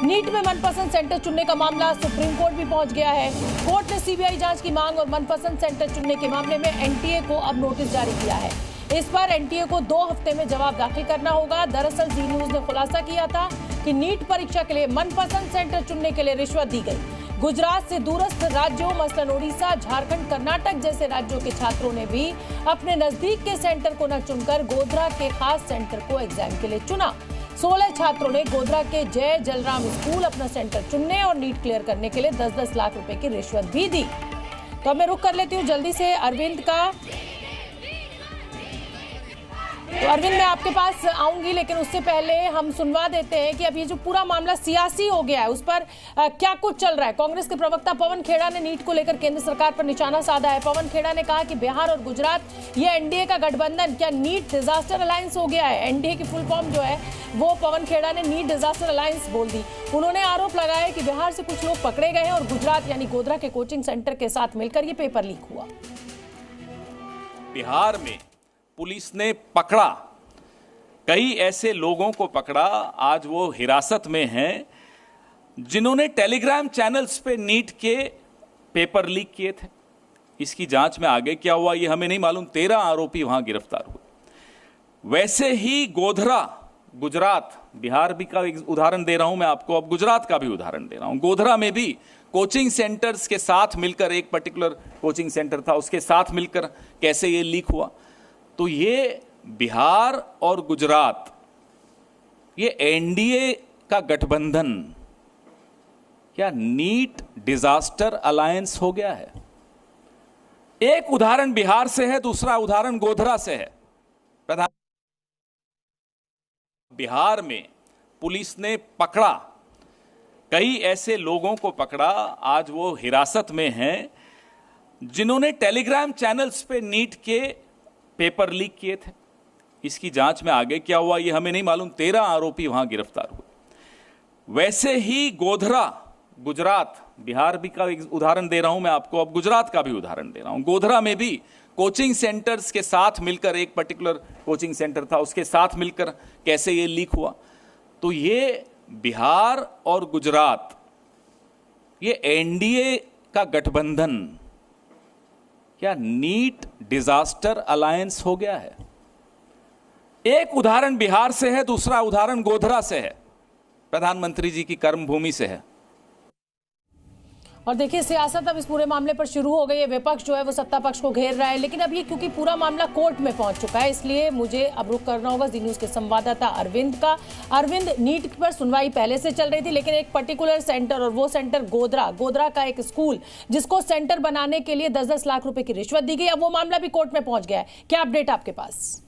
NEET में मनपसंद centre चुनने का मामला सुप्रीम कोर्ट भी पहुंच गया है। कोर्ट ने सीबीआई जांच की मांग और मनपसंद सेंटर चुनने के मामले में एनटीए को अब नोटिस जारी किया है। इस पर एनटीए को 2 हफ्ते में जवाब दाखिल करना होगा। दरअसल जी न्यूज ने खुलासा किया था कि नीट परीक्षा के लिए मनपसंद सेंटर चुनने के लिए रिश्वत दी गई। गुजरात से दूरस्थ राज्यों मसलन ओडिशा, झारखंड, कर्नाटक जैसे राज्यों के छात्रों ने भी अपने नजदीक के सेंटर को न चुनकर गोधरा के खास सेंटर को एग्जाम के लिए चुना। 16 छात्रों ने गोधरा के जय जलराम स्कूल अपना सेंटर चुनने और नीट क्लियर करने के लिए 10-10 लाख रुपए की रिश्वत भी दी। तो अब मैं रुक कर लेती हूँ जल्दी से अरविंद का। तो अरविंद, मैं आपके पास आऊंगी, लेकिन उससे पहले हम सुनवा देते हैं कि अब ये जो पूरा मामला सियासी हो गया है, उस पर क्या कुछ चल रहा है। कांग्रेस के प्रवक्ता पवन खेड़ा ने नीट को लेकर केंद्र सरकार पर निशाना साधा है। पवन खेड़ा ने कहा कि बिहार और गुजरात ये एनडीए का गठबंधन, क्या नीट डिजास्टर अलायंस हो गया है। एनडीए की फुल फॉर्म जो है वो पवन खेड़ा ने नीट डिजास्टर अलायंस बोल दी। उन्होंने आरोप लगाया कि बिहार से कुछ लोग पकड़े गए हैं और गुजरात यानी गोधरा के कोचिंग सेंटर के साथ मिलकर ये पेपर लीक हुआ। बिहार में पुलिस ने पकड़ा, कई ऐसे लोगों को पकड़ा, आज वो हिरासत में हैं जिन्होंने टेलीग्राम चैनल्स पे नीट के पेपर लीक किए थे। इसकी जांच में आगे क्या हुआ ये हमें नहीं मालूम। 13 आरोपी वहां गिरफ्तार हुए। वैसे ही गोधरा, गुजरात, बिहार भी का उदाहरण दे रहा हूं मैं आपको, अब गुजरात का भी उदाहरण दे रहा हूं। गोधरा में भी कोचिंग सेंटर्स के साथ मिलकर, एक पर्टिकुलर कोचिंग सेंटर था उसके साथ मिलकर कैसे ये लीक हुआ। तो ये बिहार और गुजरात, ये एनडीए का गठबंधन क्या नीट डिजास्टर अलायंस हो गया है। एक उदाहरण बिहार से है, दूसरा उदाहरण गोधरा से है। प्रधान, बिहार में पुलिस ने पकड़ा, कई ऐसे लोगों को पकड़ा, आज वो हिरासत में हैं जिन्होंने टेलीग्राम चैनल्स पे नीट के पेपर लीक किए थे। इसकी जांच में आगे क्या हुआ ये हमें नहीं मालूम। 13 आरोपी वहां गिरफ्तार हुए। वैसे ही गोधरा, गुजरात, बिहार भी का उदाहरण दे रहा हूं मैं आपको, अब गुजरात का भी उदाहरण दे रहा हूं। गोधरा में भी कोचिंग सेंटर्स के साथ मिलकर, एक पर्टिकुलर कोचिंग सेंटर था उसके साथ मिलकर कैसे ये लीक हुआ। तो ये बिहार और गुजरात, ये एनडीए का गठबंधन क्या नीट डिजास्टर अलायंस हो गया है। एक उदाहरण बिहार से है, दूसरा उदाहरण गोधरा से है, प्रधानमंत्री जी की कर्मभूमि से है। और देखिए, सियासत अब इस पूरे मामले पर शुरू हो गई है। विपक्ष जो है वो सत्ता पक्ष को घेर रहा है, लेकिन अब ये क्योंकि पूरा मामला कोर्ट में पहुंच चुका है, इसलिए मुझे अब रुख करना होगा जी न्यूज के संवाददाता अरविंद का। अरविंद, नीट पर सुनवाई पहले से चल रही थी, लेकिन एक पर्टिकुलर सेंटर, और वो सेंटर गोधरा का एक स्कूल जिसको सेंटर बनाने के लिए 10-10 लाख रुपए की रिश्वत दी गई, अब वो मामला भी कोर्ट में पहुंच गया है। क्या अपडेट आपके पास?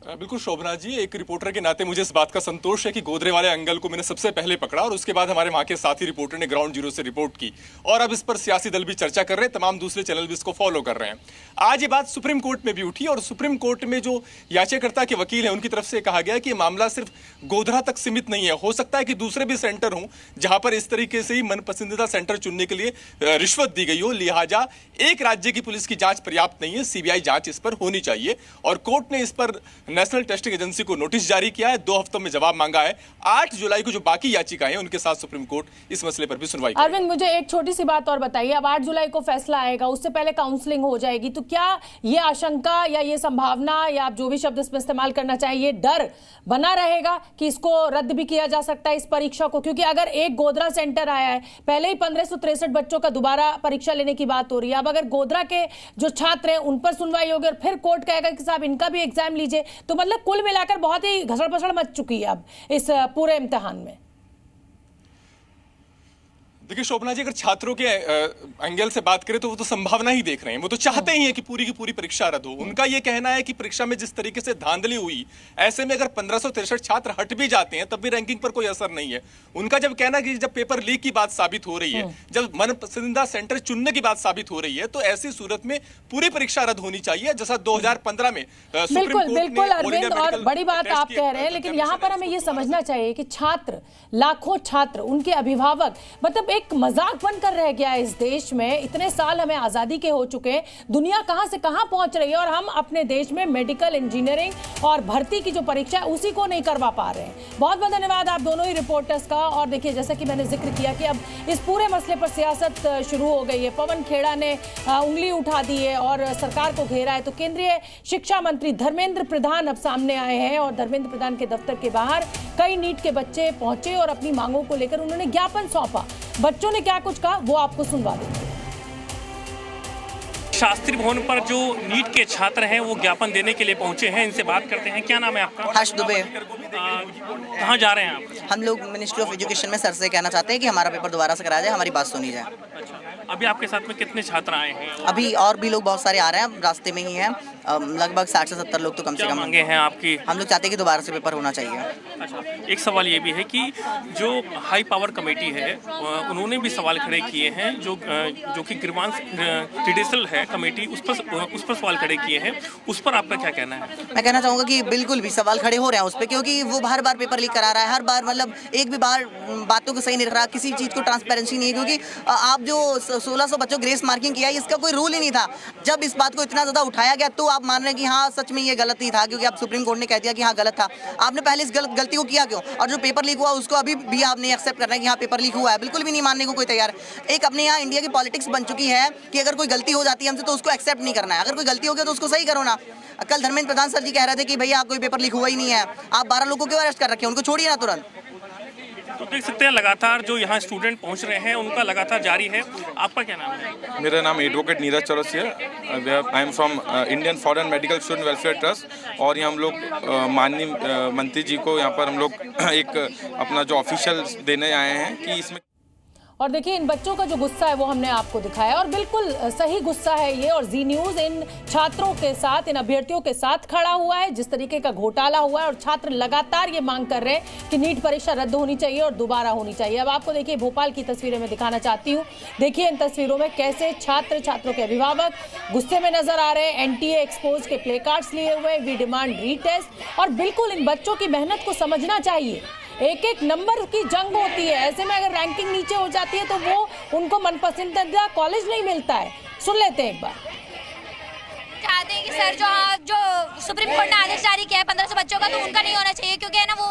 बिल्कुल शोभना जी, एक रिपोर्टर के नाते मुझे इस बात का संतोष है कि गोधरे वाले एंगल को मैंने सबसे पहले पकड़ा और उसके बाद हमारे वहां के साथी रिपोर्टर ने ग्राउंड जीरो से रिपोर्ट की और अब इस पर सियासी दल भी चर्चा कर रहे हैं, तमाम दूसरे चैनल भी इसको फॉलो कर रहे हैं। आज ये बात सुप्रीम कोर्ट में भी उठी और सुप्रीम कोर्ट में जो याचिकाकर्ता के वकील हैं उनकी तरफ से कहा गया कि मामला सिर्फ गोधरा तक सीमित नहीं है, हो सकता है कि दूसरे भी सेंटर हों जहां पर इस तरीके से ही मन पसंदीदा सेंटर चुनने के लिए रिश्वत दी गई हो, लिहाजा एक राज्य की पुलिस की जांच पर्याप्त नहीं है, सीबीआई जांच इस पर होनी चाहिए। और कोर्ट ने इस पर नेशनल टेस्टिंग एजेंसी को नोटिस जारी किया है, 2 हफ्तों में जवाब मांगा है। 8 जुलाई को जो बाकी याचिकाएं हैं उनके साथ सुप्रीम कोर्ट इस मसले पर भी सुनवाई करेगा। अरविंद, मुझे एक छोटी सी बात और बताइए, अब 8 जुलाई को फैसला आएगा, उससे पहले काउंसलिंग हो जाएगी, तो क्या ये आशंका या ये संभावना या आप जो भी शब्द इसमें इस्तेमाल करना चाहिए, ये डर बना रहेगा कि इसको रद्द भी किया जा सकता है इस परीक्षा को? क्योंकि अगर एक गोधरा सेंटर आया है, पहले ही 1563 बच्चों का दोबारा परीक्षा लेने की बात हो रही है, अब अगर गोधरा के जो छात्र हैं उन पर सुनवाई होगी और फिर कोर्ट कहेगा कि साहब इनका भी एग्जाम लीजिए, तो मतलब कुल मिलाकर बहुत ही घसड़ पसड़ मच चुकी है अब इस पूरे इम्तिहान में। देखिए शोभना जी, अगर छात्रों के एंगल से बात करें तो वो तो संभावना ही देख रहे हैं, वो तो चाहते ही हैं कि पूरी की पूरी परीक्षा रद्द हो। उनका ये कहना है कि परीक्षा में जिस तरीके से धांधली हुई, ऐसे में अगर 1563 छात्र हट भी जाते हैं तब भी रैंकिंग पर कोई असर नहीं है। उनका जब कहना कि जब पेपर लीक की बात साबित हो रही है, जब मन पसंदीदा सेंटर चुनने की बात साबित हो रही है, तो ऐसी सूरत में पूरी परीक्षा रद्द होनी चाहिए, जैसा 2015 में सुप्रीम कोर्ट ने। बिल्कुल अरविंद, और बड़ी बात आप कह रहे हैं, लेकिन यहाँ पर हमें ये समझना चाहिए कि छात्र, लाखों छात्र, उनके अभिभावक, मतलब एक मजाक बनकर रह गया है इस देश में। इतने साल हमें आजादी के हो चुके हैं, दुनिया कहां से कहां पहुंच रही है और हम अपने देश में मेडिकल इंजीनियरिंग और भर्ती की जो परीक्षा है उसी को नहीं करवा पा रहे हैं। बहुत बहुत धन्यवाद आप दोनों ही रिपोर्टर्स का। और देखिए, जैसा कि मैंने जिक्र किया कि अब इस पूरे मसले पर सियासत शुरू हो गई है। पवन खेड़ा ने उंगली उठा दी है और सरकार को घेरा है। तो केंद्रीय शिक्षा मंत्री धर्मेंद्र प्रधान अब सामने आए हैं और धर्मेंद्र प्रधान के दफ्तर के बाहर कई नीट के बच्चे पहुंचे और अपनी मांगों को लेकर उन्होंने ज्ञापन सौंपा। बच्चों ने क्या कुछ कहा वो आपको सुनवा देंगे। शास्त्री भवन पर जो नीट के छात्र हैं वो ज्ञापन देने के लिए पहुंचे हैं। इनसे बात करते हैं। क्या नाम है आपका? हर्ष दुबे। कहाँ जा रहे हैं आप? हम लोग मिनिस्ट्री ऑफ एजुकेशन में सर से कहना चाहते हैं कि हमारा पेपर दोबारा से कराया जाए, हमारी बात सुनी जाए। अच्छा, अभी आपके साथ में कितने छात्र आए हैं? अभी और भी लोग बहुत सारे आ रहे हैं, रास्ते में ही हैं। लगभग 60 से 70 लोग तो कम से कम मांगे हैं आपकी। हम लोग चाहते हैं कि दोबारा से पेपर होना चाहिए। अच्छा, एक सवाल ये भी है कि जो हाई पावर कमेटी है उन्होंने भी सवाल खड़े किए हैं, जो कि ग्रीवांस ट्रेडिशनल है कमेटी, उस पर सवाल खड़े किए हैं। उस पर आपका क्या कहना है? मैं कहना चाहूँगा कि बिल्कुल भी सवाल खड़े हो रहे हैं उस पर, क्योंकि वो हर बार पेपर लीक करा रहा है। हर बार मतलब एक भी बार बातों को सही नहीं रख रहा, किसी चीज़ को ट्रांसपेरेंसी नहीं है। क्योंकि आप जो 1600 बच्चों ग्रेस मार्किंग किया है, इसका कोई रूल ही नहीं था। जब इस बात को इतना ज़्यादा उठाया गया तो आप मान रहे हैं कि हाँ सच में ये गलत ही था, क्योंकि आप सुप्रीम कोर्ट ने कह दिया कि हाँ गलत था। आपने पहले इस गलती को किया क्यों? और जो पेपर लीक हुआ उसको अभी भी आप नहीं एक्सेप्ट कर रहे हैं कि हाँ पेपर लीक हुआ है। बिल्कुल भी नहीं मानने को कोई तैयार। एक अपने यहाँ इंडिया की पॉलिटिक्स बन चुकी है कि अगर कोई गलती हो जाती है हमसे तो उसको एक्सेप्ट नहीं करना है। अगर कोई गलती हो गया तो उसको सही करो ना। कल धर्मेंद्र प्रधान सर जी कह रहे थे कि भैया कोई पेपर लीक हुआ ही नहीं है, आप 12 लोगों को अरेस्ट कर रखे, उनको छोड़िए ना तुरंत। तो देख सकते हैं लगातार जो यहाँ स्टूडेंट पहुँच रहे हैं उनका लगातार जारी है। आपका क्या नाम है? मेरा नाम एडवोकेट नीरज चौरसिया है। I am from Indian foreign medical student welfare trust. और यहाँ हम लोग माननीय मंत्री जी को यहाँ पर हम लोग एक अपना जो ऑफिशियल देने आए हैं कि इसमें। और देखिए, इन बच्चों का जो गुस्सा है वो हमने आपको दिखाया और बिल्कुल सही गुस्सा है ये। और जी न्यूज़ इन छात्रों के साथ, इन अभ्यर्थियों के साथ खड़ा हुआ है। जिस तरीके का घोटाला हुआ है और छात्र लगातार ये मांग कर रहे हैं कि नीट परीक्षा रद्द होनी चाहिए और दोबारा होनी चाहिए। अब आपको देखिए भोपाल की तस्वीरें मैं दिखाना चाहती हूँ। देखिए इन तस्वीरों में कैसे छात्रों के अभिभावक गुस्से में नजर आ रहे हैं। एनटीए एक्सपोज के प्ले कार्ड्स लिए हुए, वी डिमांड रीटेस्ट। और बिल्कुल इन बच्चों की मेहनत को समझना चाहिए। एक एक नंबर की जंग होती है, ऐसे में अगर रैंकिंग नीचे हो जाती है तो वो उनको मनपसंदीदा कॉलेज नहीं मिलता है। सुन लेते हैं एक बार। चाहते हैं कि सर जो सुप्रीम कोर्ट ने आदेश जारी किया है 1500 बच्चों का, तो उनका नहीं होना चाहिए। क्योंकि है ना, वो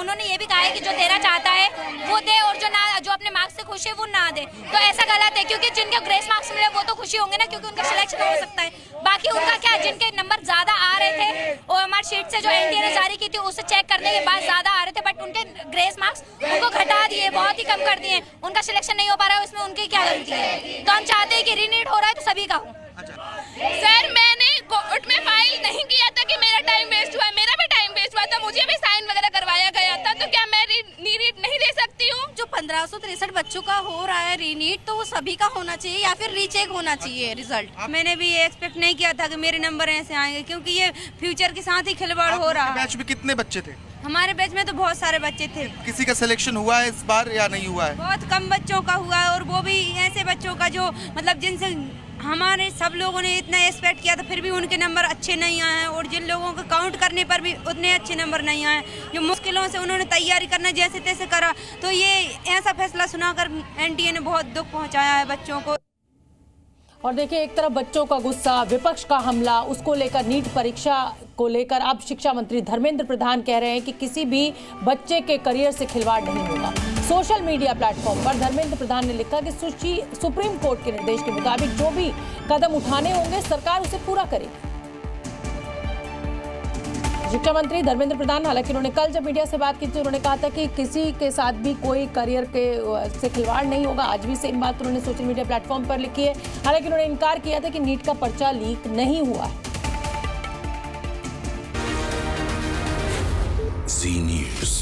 उन्होंने ये भी कहा है कि जो देना चाहता है वो दे और जो अपने मार्क्स से खुश है वो ना दे। तो ऐसा गलत है, क्योंकि जिनके ग्रेस मार्क्स मिले वो तो खुशी होंगे ना, क्योंकि उनका सिलेक्शन हो सकता है। बाकी उनका क्या, जिनके नंबर ज्यादा आ रहे थे OMR शीट से जो एनटीए ने जारी की थी उससे चेक करने के बाद ज्यादा आ रहे थे, बट उनके ग्रेस मार्क्स उनको घटा दिए, बहुत ही कम कर दिए। उनका सिलेक्शन नहीं हो पा रहा है, उसमें उनकी क्या गलती है? तो हम चाहते हैं कि रीनीट हो रहा है तो सभी का हो। सर मैंने कोर्ट में फाइल नहीं किया था कि मेरा टाइम वेस्ट हुआ है, मेरा भी टाइम वेस्ट हुआ था, मुझे भी साइन वगैरह करवाया गया था, तो क्या मैं रीनीट नहीं दे सकती हूँ? जो 1563 बच्चों का हो रहा है रीनीट, तो वो सभी का होना चाहिए या फिर रीचेक होना चाहिए रिजल्ट। मैंने भी ये एक्सपेक्ट नहीं किया था कि मेरे नंबर ऐसे आएंगे, क्योंकि ये फ्यूचर के साथ ही खिलवाड़ हो रहा है। बैच में कितने बच्चे थे? हमारे बैच में तो बहुत सारे बच्चे थे। किसी का सिलेक्शन हुआ है इस बार या नहीं हुआ है? बहुत कम बच्चों का हुआ है, और वो भी ऐसे बच्चों का जो मतलब जिनसे हमारे सब लोगों ने इतना एक्सपेक्ट किया था, फिर भी उनके नंबर अच्छे नहीं आए हैं। और जिन लोगों को काउंट करने पर भी उतने अच्छे नंबर नहीं आए, जो मुश्किलों से उन्होंने तैयारी करना जैसे तैसे करा, तो ये ऐसा फैसला सुनाकर एनटीए ने बहुत दुख पहुंचाया है बच्चों को। और देखिए, एक तरफ बच्चों का गुस्सा, विपक्ष का हमला, उसको लेकर नीट परीक्षा को लेकर अब शिक्षा मंत्री धर्मेंद्र प्रधान कह रहे हैं कि किसी भी बच्चे के करियर से खिलवाड़ नहीं होगा। सोशल मीडिया प्लेटफॉर्म पर धर्मेंद्र प्रधान ने लिखा कि सुप्रीम कोर्ट के निर्देश के मुताबिक जो भी कदम उठाने होंगे सरकार उसे पूरा करेगी। शिक्षा मंत्री धर्मेंद्र प्रधान, हालांकि उन्होंने कल जब मीडिया से बात की थी उन्होंने कहा था कि किसी के साथ भी कोई करियर के से खिलवाड़ नहीं होगा। आज भी सेम बात उन्होंने सोशल मीडिया प्लेटफॉर्म पर लिखी है। हालांकि उन्होंने इनकार किया था कि नीट का पर्चा लीक नहीं हुआ है। जी न्यूज़।